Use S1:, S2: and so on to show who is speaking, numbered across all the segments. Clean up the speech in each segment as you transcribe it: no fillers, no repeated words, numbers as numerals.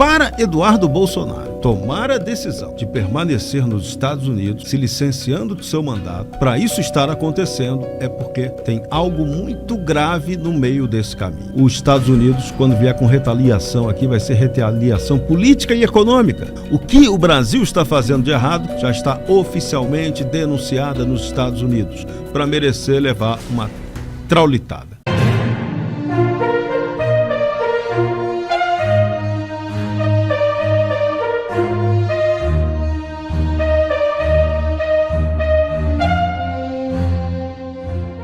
S1: Para Eduardo Bolsonaro tomar a decisão de permanecer nos Estados Unidos, se licenciando do seu mandato, para isso estar acontecendo, é porque tem algo muito grave no meio desse caminho. Os Estados Unidos, quando vier com retaliação aqui, vai ser retaliação política e econômica. O que o Brasil está fazendo de errado já está oficialmente denunciada nos Estados Unidos, para merecer levar uma traulitada.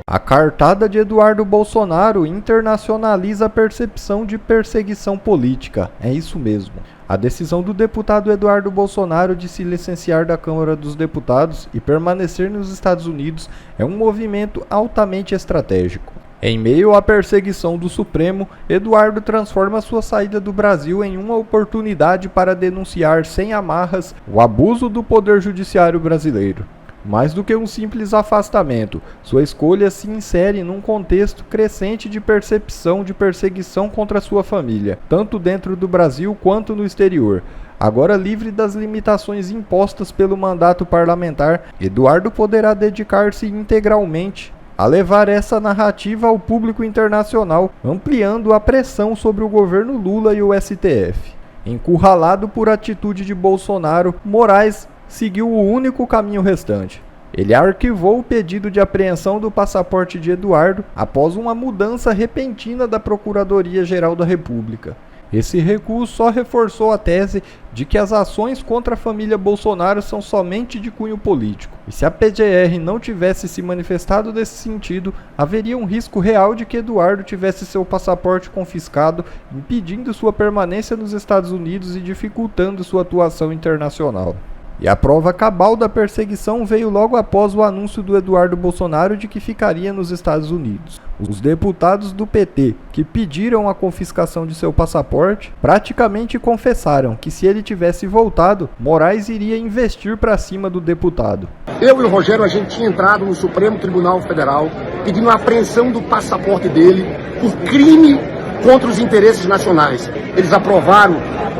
S2: A cartada de Eduardo Bolsonaro internacionaliza a percepção de perseguição política. É isso mesmo. A decisão do deputado Eduardo Bolsonaro de se licenciar da Câmara dos Deputados e permanecer nos Estados Unidos é um movimento altamente estratégico. Em meio à perseguição do Supremo, Eduardo transforma sua saída do Brasil em uma oportunidade para denunciar sem amarras o abuso do poder judiciário brasileiro. Mais do que um simples afastamento, sua escolha se insere num contexto crescente de percepção de perseguição contra sua família, tanto dentro do Brasil quanto no exterior. Agora livre das limitações impostas pelo mandato parlamentar, Eduardo poderá dedicar-se integralmente a levar essa narrativa ao público internacional, ampliando a pressão sobre o governo Lula e o STF. Encurralado por atitude de Bolsonaro, Moraes seguiu o único caminho restante. Ele arquivou o pedido de apreensão do passaporte de Eduardo após uma mudança repentina da Procuradoria-Geral da República. Esse recuo só reforçou a tese de que as ações contra a família Bolsonaro são somente de cunho político. E se a PGR não tivesse se manifestado nesse sentido, haveria um risco real de que Eduardo tivesse seu passaporte confiscado, impedindo sua permanência nos Estados Unidos e dificultando sua atuação internacional. E a prova cabal da perseguição veio logo após o anúncio do Eduardo Bolsonaro de que ficaria nos Estados Unidos. Os deputados do PT, que pediram a confiscação de seu passaporte, praticamente confessaram que se ele tivesse voltado, Moraes iria investir para cima do deputado.
S3: Eu e o Rogério, a gente tinha entrado no Supremo Tribunal Federal pedindo a apreensão do passaporte dele por crime contra os interesses nacionais. Eles aprovaram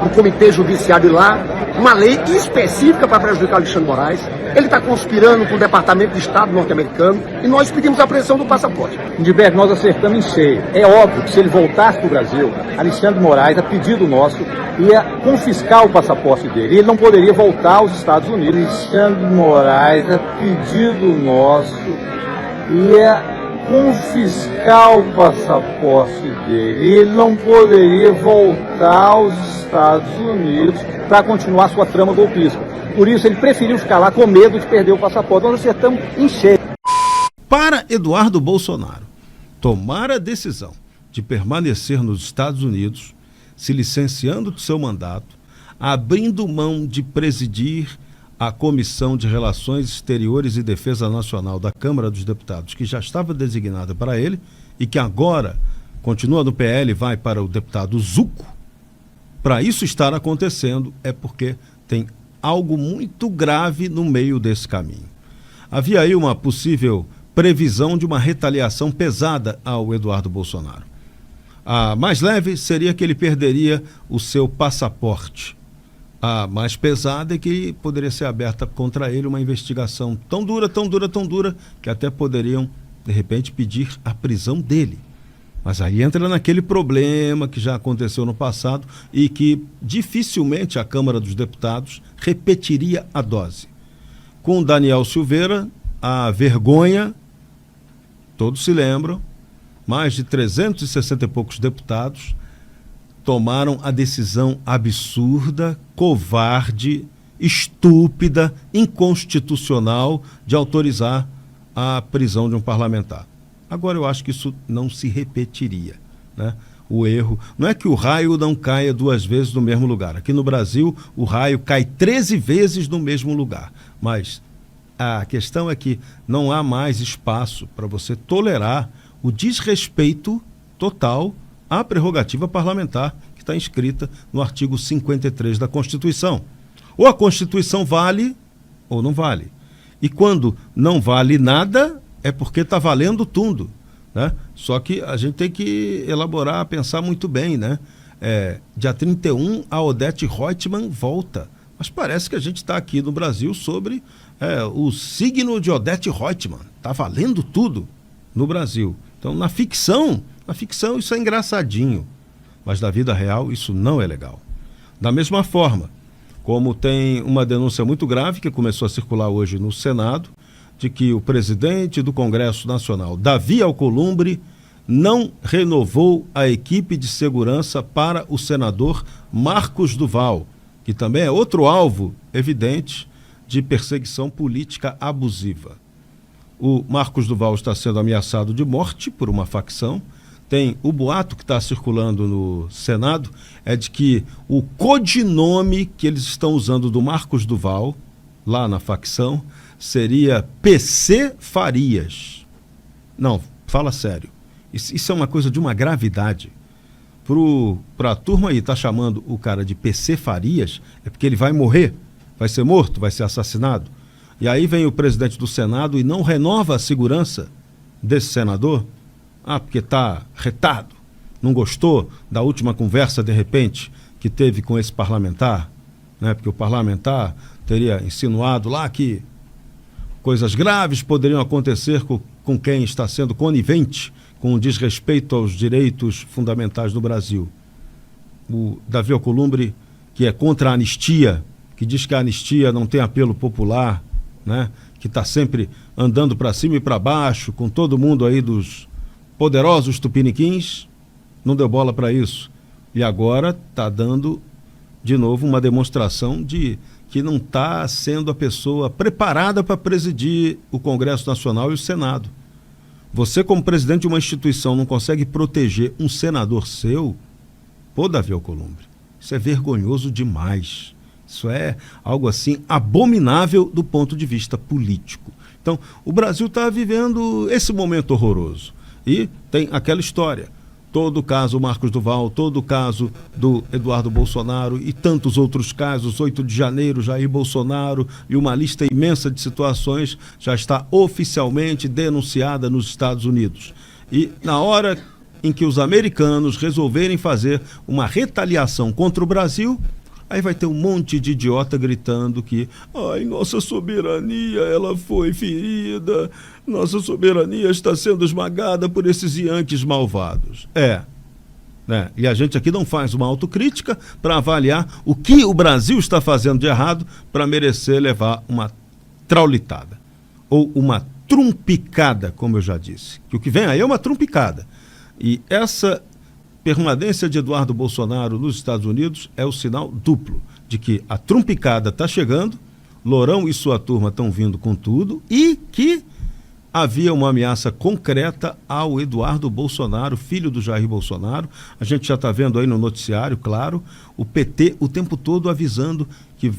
S3: no Comitê Judiciário lá uma lei específica para prejudicar Alexandre Moraes. Ele está conspirando com o Departamento de Estado norte-americano e nós pedimos a apreensão do passaporte.
S4: Lindbergh, nós acertamos em cheio. É óbvio que se ele voltasse para o Brasil, Alexandre Moraes, a pedido nosso, ia confiscar o passaporte dele. Ele não poderia voltar aos Estados Unidos. Alexandre Moraes, a pedido nosso, ia confiscar o passaporte dele. Ele não poderia voltar aos Estados Unidos para continuar sua trama golpista. Por isso ele preferiu ficar lá com medo de perder o passaporte. Nós acertamos em cheio.
S1: Para Eduardo Bolsonaro tomar a decisão de permanecer nos Estados Unidos, se licenciando do seu mandato, abrindo mão de presidir a Comissão de Relações Exteriores e Defesa Nacional da Câmara dos Deputados, que já estava designada para ele e que agora continua no PL e vai para o deputado Zucco. Para isso estar acontecendo é porque tem algo muito grave no meio desse caminho. Havia aí uma possível previsão de uma retaliação pesada ao Eduardo Bolsonaro. A mais leve seria que ele perderia o seu passaporte. A mais pesada é que poderia ser aberta contra ele uma investigação tão dura, que até poderiam, de repente, pedir a prisão dele. Mas aí entra naquele problema que já aconteceu no passado e que dificilmente a Câmara dos Deputados repetiria a dose. Com Daniel Silveira, a vergonha, todos se lembram, mais de 360 e poucos deputados tomaram a decisão absurda, covarde, estúpida, inconstitucional de autorizar a prisão de um parlamentar. Agora eu acho que isso não se repetiria, né? O erro, não é que o raio não caia 2 vezes no mesmo lugar. Aqui no Brasil o raio cai 13 vezes no mesmo lugar, mas a questão é que não há mais espaço para você tolerar o desrespeito total à prerrogativa parlamentar que está inscrita no artigo 53 da Constituição. Ou a Constituição vale ou não vale. E quando não vale nada, é porque está valendo tudo, né? Só que a gente tem que elaborar, pensar muito bem, né? dia 31, a Odete Roitman volta. Mas parece que a gente está aqui no Brasil sobre o signo de Odete Roitman. Está valendo tudo no Brasil. Então, na ficção isso é engraçadinho. Mas na vida real isso não é legal. Da mesma forma, como tem uma denúncia muito grave que começou a circular hoje no Senado, de que o presidente do Congresso Nacional, Davi Alcolumbre, não renovou a equipe de segurança para o senador Marcos Duval, que também é outro alvo evidente de perseguição política abusiva. O Marcos Duval está sendo ameaçado de morte por uma facção. Tem o boato que está circulando no Senado, é de que o codinome que eles estão usando do Marcos Duval, lá na facção, seria PC Farias. Não, fala sério. Isso é uma coisa de uma gravidade. Para a turma aí tá chamando o cara de PC Farias, é porque ele vai morrer, vai ser morto, vai ser assassinado. E aí vem o presidente do Senado e não renova a segurança desse senador. Porque está retado, não gostou da última conversa, de repente, que teve com esse parlamentar, né? Porque o parlamentar teria insinuado lá que coisas graves poderiam acontecer com quem está sendo conivente com o desrespeito aos direitos fundamentais do Brasil. O Davi Alcolumbre, que é contra a anistia, que diz que a anistia não tem apelo popular, né? Que está sempre andando para cima e para baixo, com todo mundo aí dos poderosos tupiniquins, não deu bola para isso. E agora está dando, de novo, uma demonstração de que não está sendo a pessoa preparada para presidir o Congresso Nacional e o Senado. Você, como presidente de uma instituição, não consegue proteger um senador seu? Pô, Davi Alcolumbre, isso é vergonhoso demais. Isso é algo assim abominável do ponto de vista político. Então, o Brasil está vivendo esse momento horroroso. E tem aquela história, todo o caso Marcos Duval, todo o caso do Eduardo Bolsonaro e tantos outros casos, 8 de janeiro, Jair Bolsonaro, e uma lista imensa de situações já está oficialmente denunciada nos Estados Unidos. E na hora em que os americanos resolverem fazer uma retaliação contra o Brasil, aí vai ter um monte de idiota gritando que nossa soberania ela foi ferida, nossa soberania está sendo esmagada por esses yankees malvados. Né? E a gente aqui não faz uma autocrítica para avaliar o que o Brasil está fazendo de errado para merecer levar uma traulitada ou uma trumpicada, como eu já disse. Que o que vem aí é uma trumpicada. E essa permanência de Eduardo Bolsonaro nos Estados Unidos é o sinal duplo de que a trumpicada está chegando, Lourão e sua turma estão vindo com tudo e que havia uma ameaça concreta ao Eduardo Bolsonaro, filho do Jair Bolsonaro. A gente já está vendo aí no noticiário, claro, o PT o tempo todo avisando que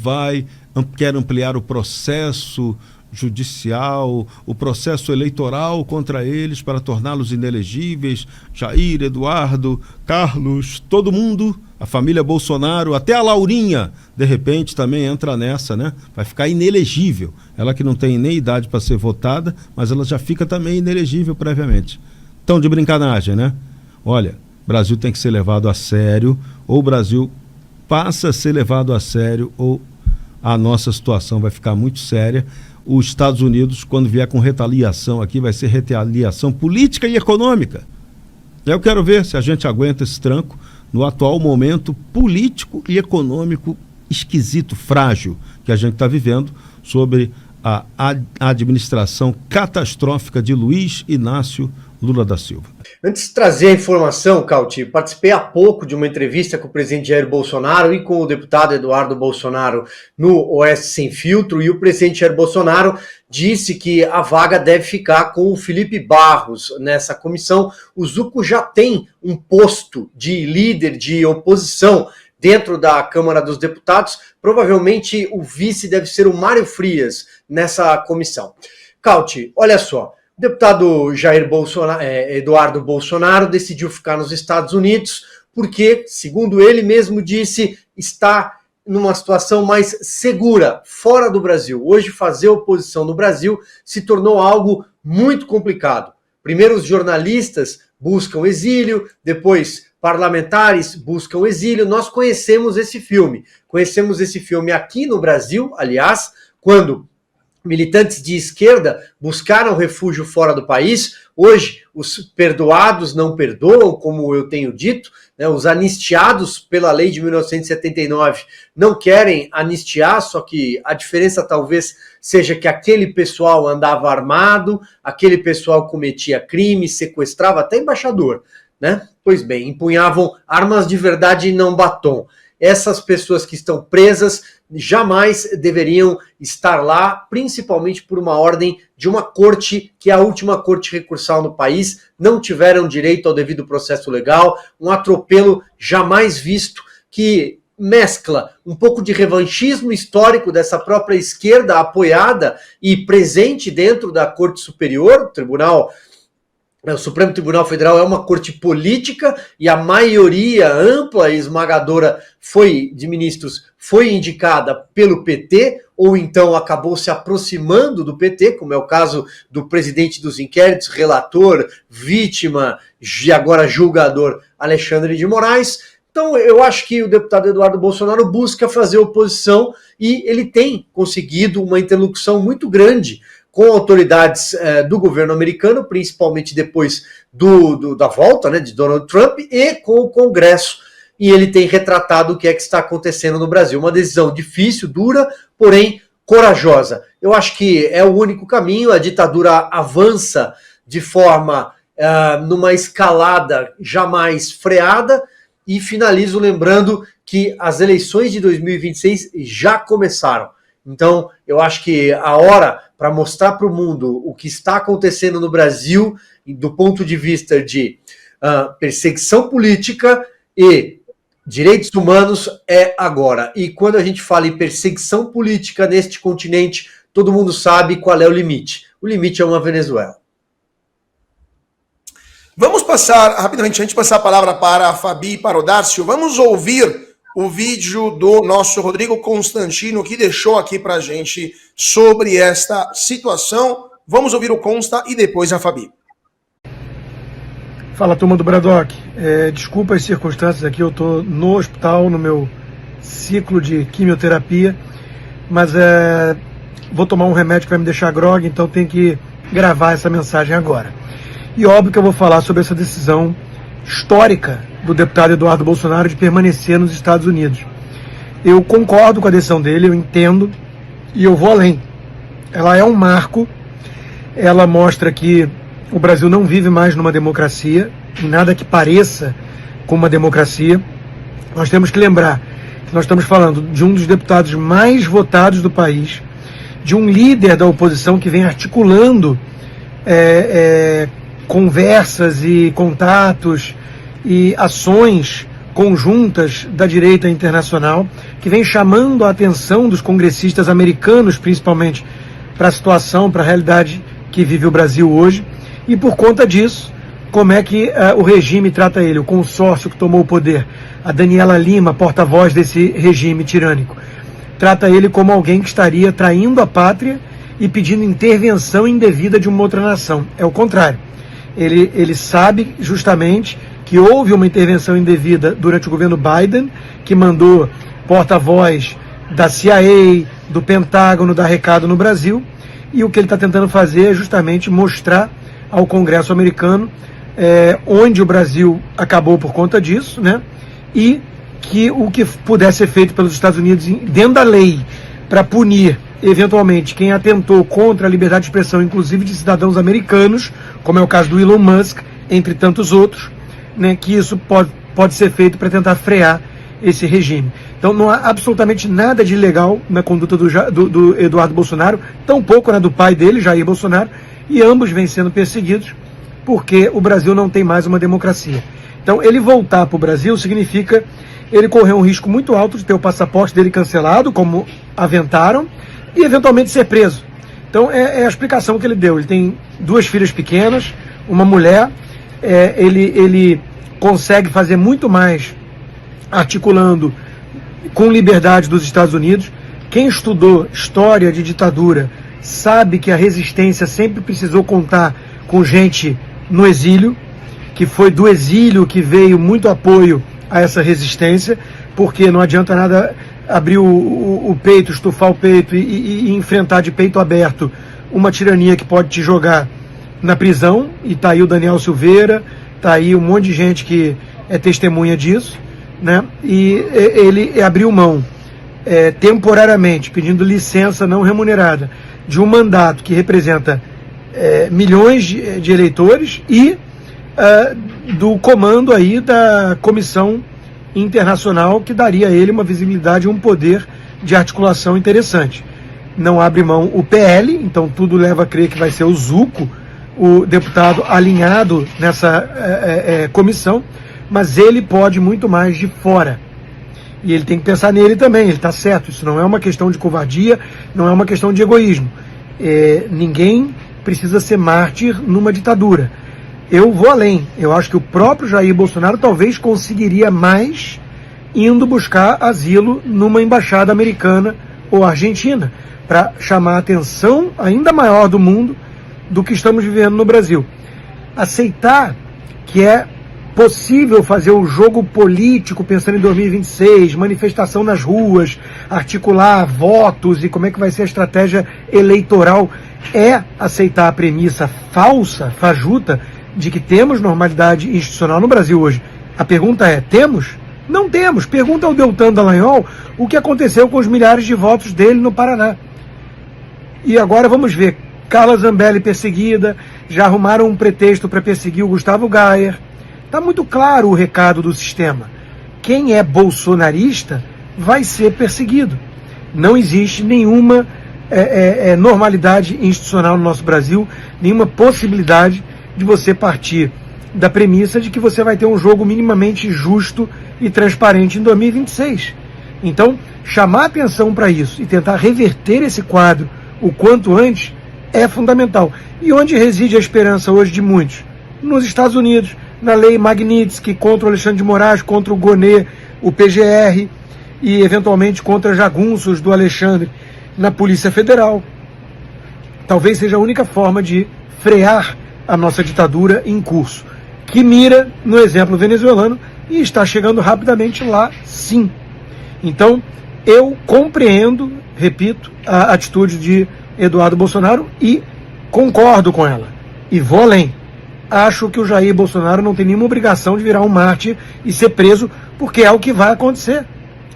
S1: quer ampliar o processo judicial, o processo eleitoral contra eles para torná-los inelegíveis. Jair, Eduardo, Carlos, todo mundo, a família Bolsonaro, até a Laurinha, de repente também entra nessa, né? Vai ficar inelegível. Ela que não tem nem idade para ser votada, mas ela já fica também inelegível previamente. Então, de brincadeira, né? Olha, o Brasil tem que ser levado a sério, ou o Brasil passa a ser levado a sério, ou a nossa situação vai ficar muito séria. Os Estados Unidos, quando vier com retaliação aqui, vai ser retaliação política e econômica. Eu quero ver se a gente aguenta esse tranco no atual momento político e econômico esquisito, frágil, que a gente está vivendo sobre a administração catastrófica de Luiz Inácio Lula da Silva.
S5: Antes de trazer a informação, Cauti, participei há pouco de uma entrevista com o presidente Jair Bolsonaro e com o deputado Eduardo Bolsonaro no Oeste Sem Filtro, e o presidente Jair Bolsonaro disse que a vaga deve ficar com o Felipe Barros nessa comissão. O Zucco já tem um posto de líder de oposição dentro da Câmara dos Deputados. Provavelmente o vice deve ser o Mário Frias nessa comissão. Cauti, olha só. O deputado Eduardo Bolsonaro decidiu ficar nos Estados Unidos porque, segundo ele mesmo disse, está numa situação mais segura, fora do Brasil. Hoje, fazer oposição no Brasil se tornou algo muito complicado. Primeiro, os jornalistas buscam exílio, depois parlamentares buscam exílio. Nós conhecemos esse filme. Conhecemos esse filme aqui no Brasil, aliás, quando militantes de esquerda buscaram refúgio fora do país. Hoje, os perdoados não perdoam, como eu tenho dito, né? Os anistiados pela lei de 1979 não querem anistiar, só que a diferença talvez seja que aquele pessoal andava armado, aquele pessoal cometia crime, sequestrava até embaixador, né? Pois bem, empunhavam armas de verdade e não batom. Essas pessoas que estão presas jamais deveriam estar lá, principalmente por uma ordem de uma corte, que é a última corte recursal no país, não tiveram direito ao devido processo legal, um atropelo jamais visto, que mescla um pouco de revanchismo histórico dessa própria esquerda apoiada e presente dentro da Corte Superior, o Supremo Tribunal Federal é uma corte política e a maioria ampla e esmagadora de ministros foi indicada pelo PT, ou então acabou se aproximando do PT, como é o caso do presidente dos inquéritos, relator, vítima e agora julgador Alexandre de Moraes. Então eu acho que o deputado Eduardo Bolsonaro busca fazer oposição e ele tem conseguido uma interlocução muito grande com autoridades do governo americano, principalmente depois da volta, né, de Donald Trump, e com o Congresso. E ele tem retratado o que é que está acontecendo no Brasil. Uma decisão difícil, dura, porém corajosa. Eu acho que é o único caminho. A ditadura avança de forma, numa escalada jamais freada. E finalizo lembrando que as eleições de 2026 já começaram. Então, eu acho que a hora para mostrar para o mundo o que está acontecendo no Brasil, do ponto de vista de perseguição política e direitos humanos, é agora. E quando a gente fala em perseguição política neste continente, todo mundo sabe qual é o limite. O limite é uma Venezuela.
S6: Vamos passar, rapidamente, antes de passar a palavra para a Fabi e para o Darcio, vamos ouvir o vídeo do nosso Rodrigo Constantino, que deixou aqui para a gente sobre esta situação. Vamos ouvir o Consta e depois a Fabi.
S7: Fala, turma do Bradock. Desculpa as circunstâncias aqui, eu estou no hospital, no meu ciclo de quimioterapia, mas vou tomar um remédio que vai me deixar grogue, então tenho que gravar essa mensagem agora. E óbvio que eu vou falar sobre essa decisão histórica do deputado Eduardo Bolsonaro de permanecer nos Estados Unidos. Eu concordo com a decisão dele, eu entendo, e eu vou além. Ela é um marco, ela mostra que o Brasil não vive mais numa democracia, em nada que pareça com uma democracia. Nós temos que lembrar que nós estamos falando de um dos deputados mais votados do país, de um líder da oposição que vem articulando conversas e contatos e ações conjuntas da direita internacional, que vem chamando a atenção dos congressistas americanos, principalmente, para a situação, para a realidade que vive o Brasil hoje. E por conta disso, como é que o regime trata ele, o consórcio que tomou o poder, a Daniela Lima, porta-voz desse regime tirânico, trata ele como alguém que estaria traindo a pátria e pedindo intervenção indevida de uma outra nação. É o contrário. Ele sabe justamente que houve uma intervenção indevida durante o governo Biden, que mandou porta-voz da CIA, do Pentágono, dar recado no Brasil, e o que ele está tentando fazer é justamente mostrar ao Congresso americano onde o Brasil acabou por conta disso, né? E que o que puder ser feito pelos Estados Unidos dentro da lei para punir eventualmente quem atentou contra a liberdade de expressão, inclusive de cidadãos americanos, como é o caso do Elon Musk, entre tantos outros, né, que isso pode ser feito para tentar frear esse regime. Então não há absolutamente nada de ilegal na conduta do Eduardo Bolsonaro, tampouco na do pai dele, Jair Bolsonaro, e ambos vêm sendo perseguidos porque o Brasil não tem mais uma democracia. Então ele voltar para o Brasil significa ele correr um risco muito alto de ter o passaporte dele cancelado, como aventaram, e eventualmente ser preso. Então é a explicação que ele deu. Ele tem 2 filhas pequenas, uma mulher, ele consegue fazer muito mais articulando com liberdade dos Estados Unidos. Quem estudou história de ditadura sabe que a resistência sempre precisou contar com gente no exílio. que foi do exílio que veio muito apoio a essa resistência, porque não adianta nada abrir o peito, estufar o peito e enfrentar de peito aberto uma tirania que pode te jogar na prisão, e tá aí o Daniel Silveira, tá aí um monte de gente que é testemunha disso, né? E ele abriu mão temporariamente, pedindo licença não remunerada, de um mandato que representa milhões de eleitores e do comando aí da Comissão Internacional, que daria a ele uma visibilidade e um poder de articulação interessante. Não abre mão o PL, então tudo leva a crer que vai ser o Zucco, o deputado alinhado nessa comissão, mas ele pode muito mais de fora. E ele tem que pensar nele também, ele está certo, isso não é uma questão de covardia, não é uma questão de egoísmo. Ninguém precisa ser mártir numa ditadura. Eu vou além, eu acho que o próprio Jair Bolsonaro talvez conseguiria mais indo buscar asilo numa embaixada americana ou argentina, para chamar a atenção ainda maior do mundo do que estamos vivendo no Brasil. Aceitar que é possível fazer um jogo político pensando em 2026, manifestação nas ruas, articular votos e como é que vai ser a estratégia eleitoral, é aceitar a premissa falsa, fajuta, de que temos normalidade institucional no Brasil hoje. A pergunta é, temos? Não temos. Pergunta ao Deltan Dallagnol o que aconteceu com os milhares de votos dele no Paraná. E agora vamos ver, Carla Zambelli perseguida, já arrumaram um pretexto para perseguir o Gustavo Gayer. Está muito claro o recado do sistema. Quem é bolsonarista vai ser perseguido. Não existe nenhuma normalidade institucional no nosso Brasil, nenhuma possibilidade de você partir da premissa de que você vai ter um jogo minimamente justo e transparente em 2026. Então, chamar atenção para isso e tentar reverter esse quadro o quanto antes é fundamental. E onde reside a esperança hoje de muitos? Nos Estados Unidos, na lei Magnitsky contra o Alexandre de Moraes, contra o Gonê, o PGR, e eventualmente contra jagunços do Alexandre na Polícia Federal. Talvez seja a única forma de frear a nossa ditadura em curso, que mira no exemplo venezuelano e está chegando rapidamente lá, sim. Então, eu compreendo, repito, a atitude de Eduardo Bolsonaro e concordo com ela. E vou além. Acho que o Jair Bolsonaro não tem nenhuma obrigação de virar um mártir e ser preso, porque é o que vai acontecer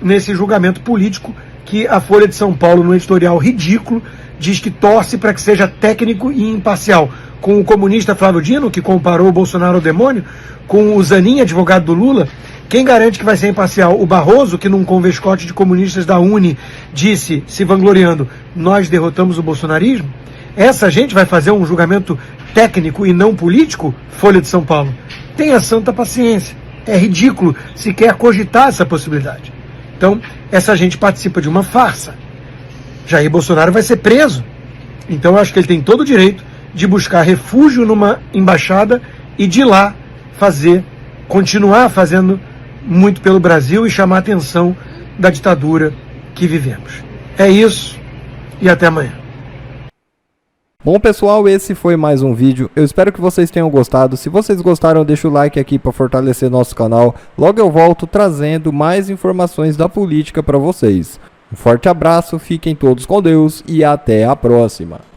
S7: nesse julgamento político que a Folha de São Paulo, no editorial ridículo, diz que torce para que seja técnico e imparcial. Com o comunista Flávio Dino, que comparou o Bolsonaro ao demônio, com o Zanin, advogado do Lula, quem garante que vai ser imparcial? O Barroso, que num convescote de comunistas da UNE disse, se vangloriando, nós derrotamos o bolsonarismo? Essa gente vai fazer um julgamento técnico e não político? Folha de São Paulo. Tenha santa paciência. É ridículo sequer cogitar essa possibilidade. Então, essa gente participa de uma farsa. Jair Bolsonaro vai ser preso. Então, eu acho que ele tem todo o direito de buscar refúgio numa embaixada e de lá continuar fazendo muito pelo Brasil e chamar a atenção da ditadura que vivemos. É isso e até amanhã.
S2: Bom pessoal, esse foi mais um vídeo, eu espero que vocês tenham gostado. Se vocês gostaram, deixa o like aqui para fortalecer nosso canal. Logo eu volto trazendo mais informações da política para vocês. Um forte abraço, fiquem todos com Deus e até a próxima.